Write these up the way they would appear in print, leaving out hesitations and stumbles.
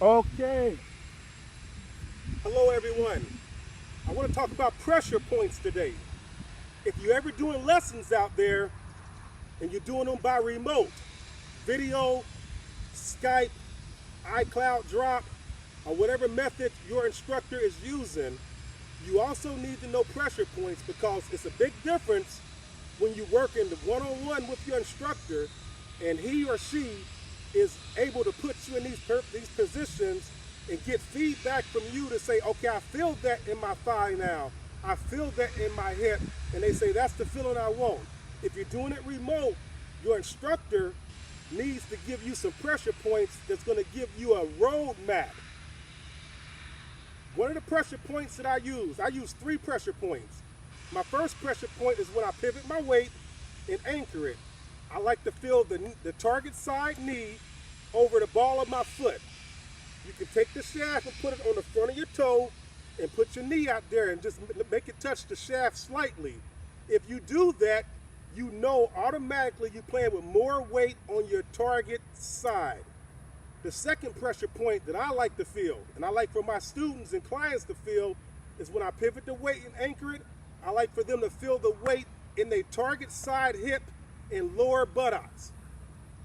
Okay. Hello, everyone. I want to talk about pressure points today. If you're ever doing lessons out there and you're doing them by remote, video, Skype, iCloud drop, or whatever method your instructor is using, you also need to know pressure points because it's a big difference when you work in the one-on-one with your instructor and he or she is able to put you in these positions and get feedback from you to say, okay, I feel that in my thigh now. I feel that in my hip. And they say, that's the feeling I want. If you're doing it remote, your instructor needs to give you some pressure points that's going to give you a roadmap. One of the pressure points that I use 3 pressure points. My first pressure point is when I pivot my weight and anchor it. I like to feel the target side knee over the ball of my foot. You can take the shaft and put it on the front of your toe and put your knee out there and just make it touch the shaft slightly. If you do that, you know automatically you're playing with more weight on your target side. The second pressure point that I like to feel, and I like for my students and clients to feel, is when I pivot the weight and anchor it, I like for them to feel the weight in their target side hip and lower buttocks.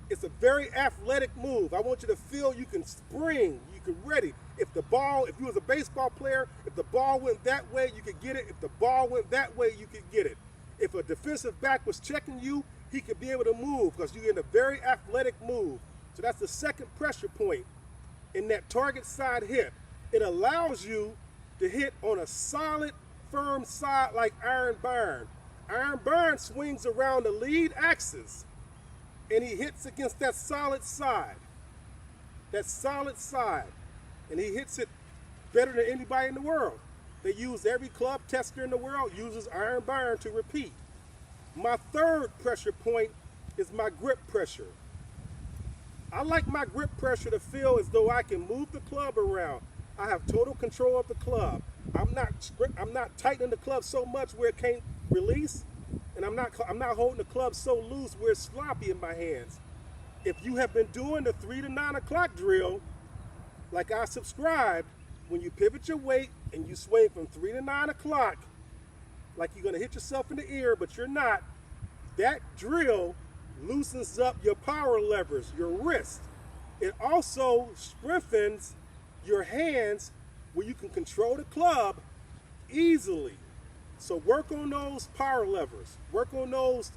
It's a very athletic move. I want you to feel you can spring, you can ready. If you was a baseball player, if the ball went that way, you could get it. If the ball went that way, you could get it. If a defensive back was checking you, he could be able to move because you're in a very athletic move. So that's the second pressure point in that target side hip. It allows you to hit on a solid, firm side like iron barn. Iron barn swings around the lead axis and he hits against that solid side. And he hits it better than anybody in the world. They use every club tester in the world uses iron barn to repeat. My third pressure point is my grip pressure. I like my grip pressure to feel as though I can move the club around. I have total control of the club. I'm not tightening the club so much where it can't release, and I'm not holding the club so loose where it's sloppy in my hands. If you have been doing the 3 to 9 o'clock drill, like I subscribed, when you pivot your weight and you swing from 3 to 9 o'clock, like you're gonna hit yourself in the ear, but you're not, that drill loosens up your power levers, your wrist. It also strengthens your hands where you can control the club easily. So work on those power levers, work on those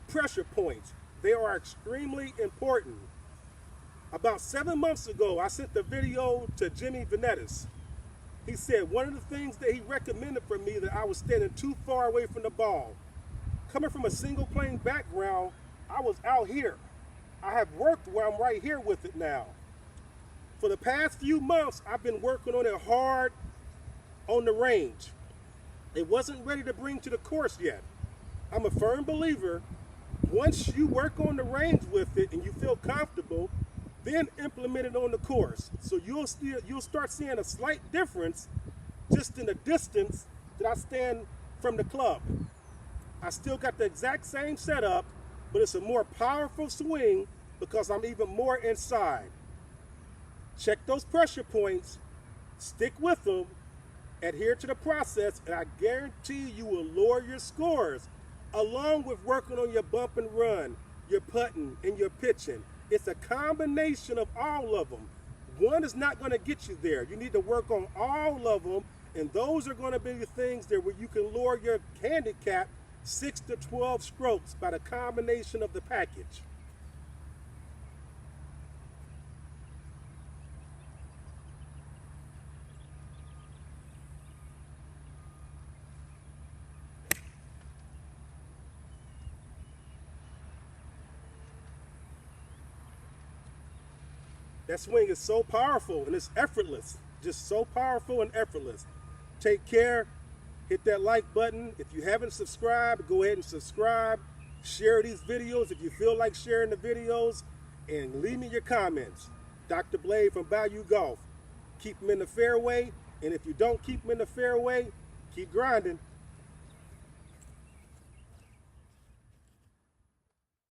pressure points. They are extremely important. About 7 months ago, I sent the video to Jimmy Venettis. He said one of the things that he recommended for me that I was standing too far away from the ball. Coming from a single plane background, I was out here. I have worked where I'm right here with it now. For the past few months, I've been working on it hard on the range. It wasn't ready to bring to the course yet. I'm a firm believer, once you work on the range with it and you feel comfortable, then implement it on the course. So you'll start seeing a slight difference just in the distance that I stand from the club. I still got the exact same setup, but it's a more powerful swing because I'm even more inside. Check those pressure points, stick with them, adhere to the process, and I guarantee you will lower your scores, along with working on your bump and run, your putting, and your pitching. It's a combination of all of them. One is not going to get you there. You need to work on all of them, and those are going to be the things that where you can lower your handicap 6 to 12 strokes by the combination of the package. That swing is so powerful and it's effortless. Just so powerful and effortless. Take care. Hit that like button. If you haven't subscribed, go ahead and subscribe. Share these videos if you feel like sharing the videos. And leave me your comments. Dr. Blade from Bayou Golf. Keep them in the fairway. And if you don't keep them in the fairway, keep grinding.